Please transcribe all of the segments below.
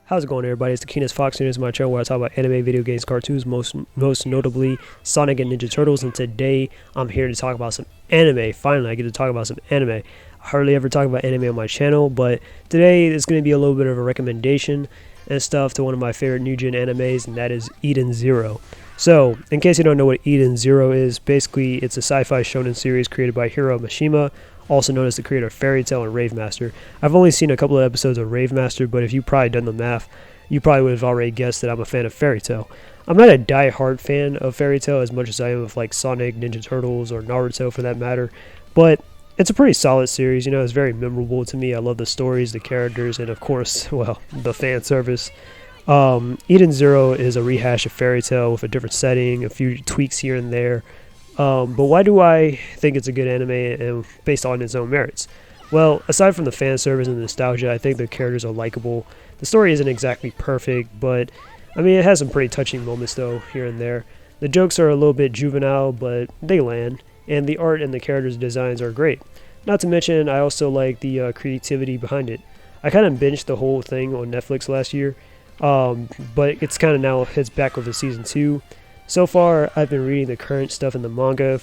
How's it going, everybody? It's the Keenest Fox, and this is my channel where I talk about anime, video games, cartoons, most notably Sonic and Ninja Turtles. And today I'm here to talk about some anime. Finally, I get to talk about some anime. I hardly ever talk about anime on my channel, but today it's going to be a little bit of a recommendation and stuff to one of my favorite new gen animes, and that is Eden Zero. So, in case you don't know what Eden Zero is, basically it's a sci-fi shonen series created by Hiro Mashima, also known as the creator of Fairy Tail and Rave Master. I've only seen a couple of episodes of Rave Master, but if you probably done the math, you probably would have already guessed that I'm a fan of Fairy Tail. I'm not a die-hard fan of Fairy Tail as much as I am of like Sonic, Ninja Turtles, or Naruto for that matter, but it's a pretty solid series. You know, it's very memorable to me. I love the stories, the characters, and of course, well, the fan service. Eden Zero is a rehash of Fairy Tail with a different setting, a few tweaks here and there. But why do I think it's a good anime and based on its own merits? Well, aside from the fan service and the nostalgia, I think the characters are likable. The story isn't exactly perfect, but I mean, it has some pretty touching moments though, here and there. The jokes are a little bit juvenile, but they land, and the art and the characters' designs are great. Not to mention, I also like the creativity behind it. I kind of binged the whole thing on Netflix last year, but it's kind of now heads back with the season 2. So far, I've been reading the current stuff in the manga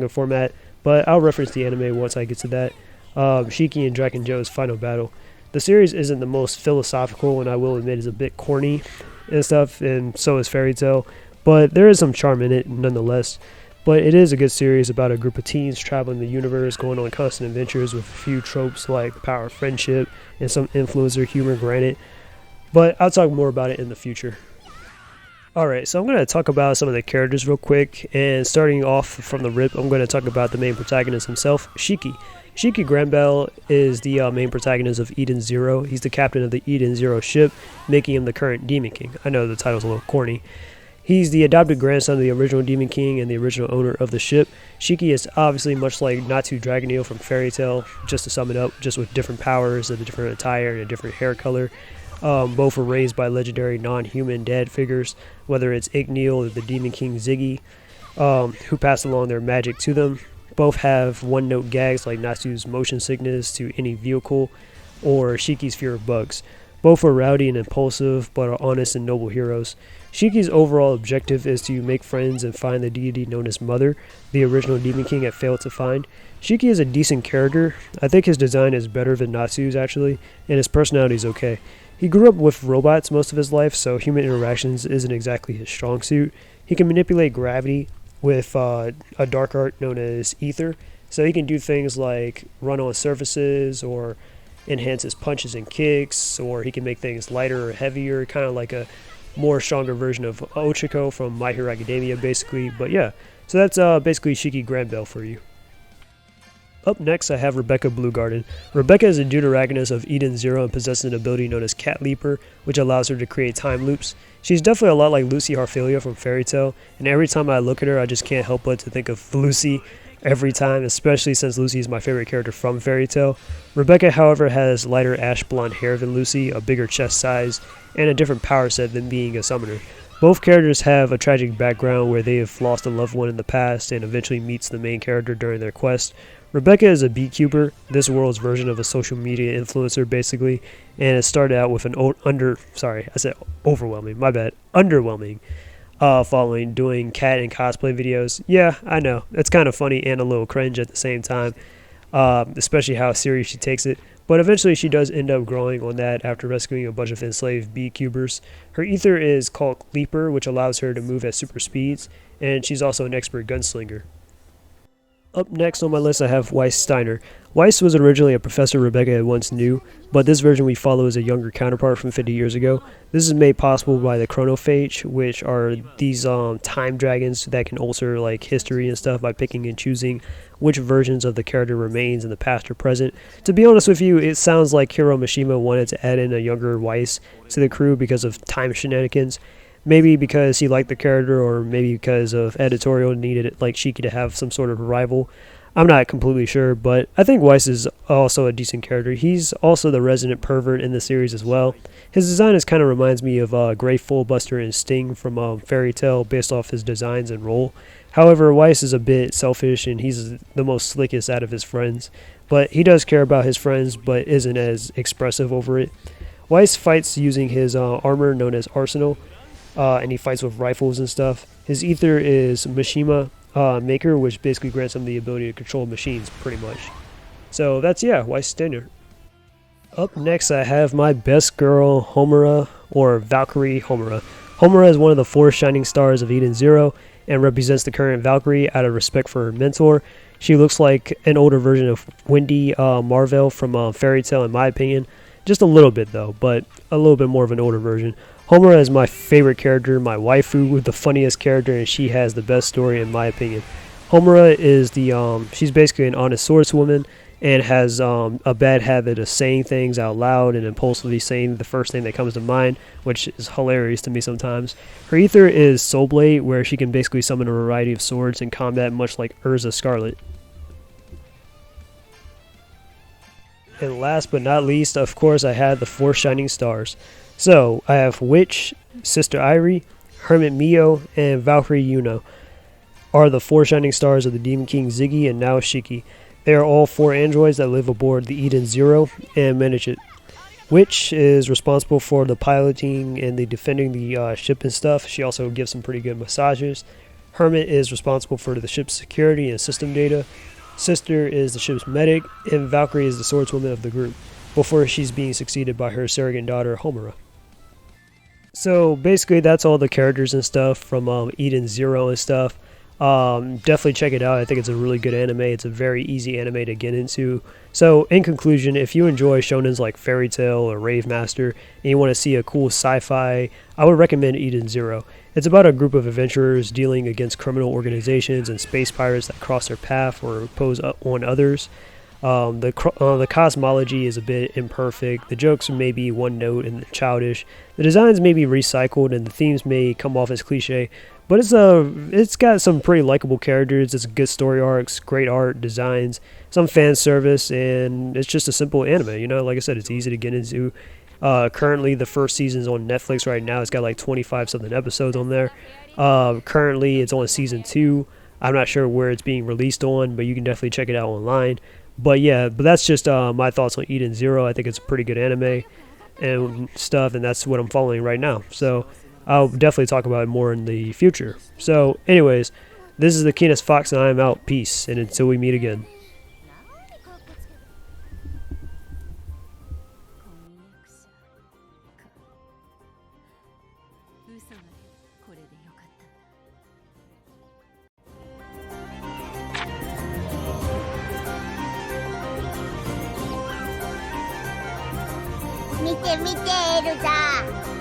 format, but I'll reference the anime once I get to that. Shiki and Draken Joe's final battle. The series isn't the most philosophical, and I will admit is a bit corny and stuff, and so is Fairy Tail, but there is some charm in it nonetheless. But it is a good series about a group of teens traveling the universe, going on constant adventures with a few tropes like the power of friendship and some influencer humor granted. But I'll talk more about it in the future. Alright, so I'm going to talk about some of the characters real quick, and starting off from the rip, I'm going to talk about the main protagonist himself, Shiki. Shiki Granbell is the main protagonist of Eden Zero. He's the captain of the Eden Zero ship, making him the current Demon King. I know the title's a little corny. He's the adopted grandson of the original Demon King and the original owner of the ship. Shiki is obviously much like Natsu Dragoneel from Fairy Tail, just to sum it up, just with different powers and a different attire and a different hair color. Both were raised by legendary non-human dad figures, whether it's Igneel or the Demon King Ziggy, who passed along their magic to them. Both have one-note gags like Natsu's motion sickness to any vehicle, or Shiki's fear of bugs. Both are rowdy and impulsive, but are honest and noble heroes. Shiki's overall objective is to make friends and find the deity known as Mother, the original Demon King had failed to find. Shiki is a decent character. I think his design is better than Natsu's actually, and his personality is okay. He grew up with robots most of his life, so human interactions isn't exactly his strong suit. He can manipulate gravity with a dark art known as Ether, so he can do things like run on surfaces or enhance his punches and kicks, or he can make things lighter or heavier, kind of like a more stronger version of Ochako from My Hero Academia basically. But yeah, so that's basically Shiki Granbell for you. Up next, I have Rebecca Bluegarden. Rebecca is a deuteragonist of Eden Zero and possesses an ability known as Cat Leaper, which allows her to create time loops. She's definitely a lot like Lucy Harfilia from Fairy Tail, and every time I look at her, I just can't help but to think of Lucy every time, especially since Lucy is my favorite character from Fairy Tail. Rebecca, however, has lighter ash blonde hair than Lucy, a bigger chest size, and a different power set than being a summoner. Both characters have a tragic background where they have lost a loved one in the past and eventually meets the main character during their quest. Rebecca is a beekeeper, this world's version of a social media influencer basically, and it started out with an underwhelming following, doing cat and cosplay videos. Yeah, I know, it's kind of funny and a little cringe at the same time, especially how serious she takes it. But eventually she does end up growing on that after rescuing a bunch of enslaved beekeepers. Her ether is called Leaper, which allows her to move at super speeds, and she's also an expert gunslinger. Up next on my list, I have Weiss Steiner. Weiss was originally a professor Rebecca once knew, but this version we follow is a younger counterpart from 50 years ago. This is made possible by the chronophage, which are these time dragons that can alter like history and stuff by picking and choosing which versions of the character remains in the past or present. To be honest with you, it sounds like Hiro Mashima wanted to add in a younger Weiss to the crew because of time shenanigans. Maybe because he liked the character, or maybe because of editorial needed like Shiki to have some sort of rival. I'm not completely sure, but I think Weiss is also a decent character. He's also the resident pervert in the series as well. His design kind of reminds me of Grey Fullbuster and Sting from Fairy Tail based off his designs and role. However, Weiss is a bit selfish and he's the most slickest out of his friends. But he does care about his friends, but isn't as expressive over it. Weiss fights using his armor known as Arsenal, and he fights with rifles and stuff. His ether is Mishima Maker, which basically grants him the ability to control machines, pretty much. So that's, yeah, Weiss standard. Up next, I have my best girl, Homura, or Valkyrie Homura. Homura is one of the 4 shining stars of Eden Zero, and represents the current Valkyrie out of respect for her mentor. She looks like an older version of Wendy Marvell from Fairy Tail, in my opinion. Just a little bit, though, but a little bit more of an older version. Homura is my favorite character, my waifu, the funniest character, and she has the best story, in my opinion. Homura is she's basically an honest swordswoman, and has a bad habit of saying things out loud and impulsively saying the first thing that comes to mind, which is hilarious to me sometimes. Her ether is Soul Blade, where she can basically summon a variety of swords in combat, much like Urza Scarlet. And last but not least, of course, I have the 4 shining stars. So, I have Witch, Sister Irie, Hermit Mio, and Valkyrie Yuno are the 4 shining stars of the Demon King Ziggy and now Shiki. They are all 4 androids that live aboard the Eden Zero and manage it. Witch is responsible for the piloting and the defending the ship and stuff. She also gives some pretty good massages. Hermit is responsible for the ship's security and system data. Sister is the ship's medic, and Valkyrie is the swordswoman of the group, before she's being succeeded by her surrogate daughter, Homura. So basically that's all the characters and stuff from Eden Zero and stuff. Definitely check it out. I think it's a really good anime. It's a very easy anime to get into. So in conclusion, if you enjoy shonens like Fairy Tail or Rave Master and you want to see a cool sci-fi, I would recommend Eden Zero. It's about a group of adventurers dealing against criminal organizations and space pirates that cross their path or impose on others. The cosmology is a bit imperfect. The jokes may be one note and childish. The designs may be recycled and the themes may come off as cliche. But it's got some pretty likable characters. It's good story arcs, great art, designs, some fan service, and it's just a simple anime. You know, like I said, it's easy to get into. Currently, the first season's on Netflix right now. It's got like 25-something episodes on there. Currently, it's on season 2. I'm not sure where it's being released on, but you can definitely check it out online. But yeah, that's just my thoughts on Eden Zero. I think it's a pretty good anime and stuff, and that's what I'm following right now. So I'll definitely talk about it more in the future. So anyways, this is the Keenest Fox, and I am out. Peace, and until we meet again. Mite, mite, Elsa.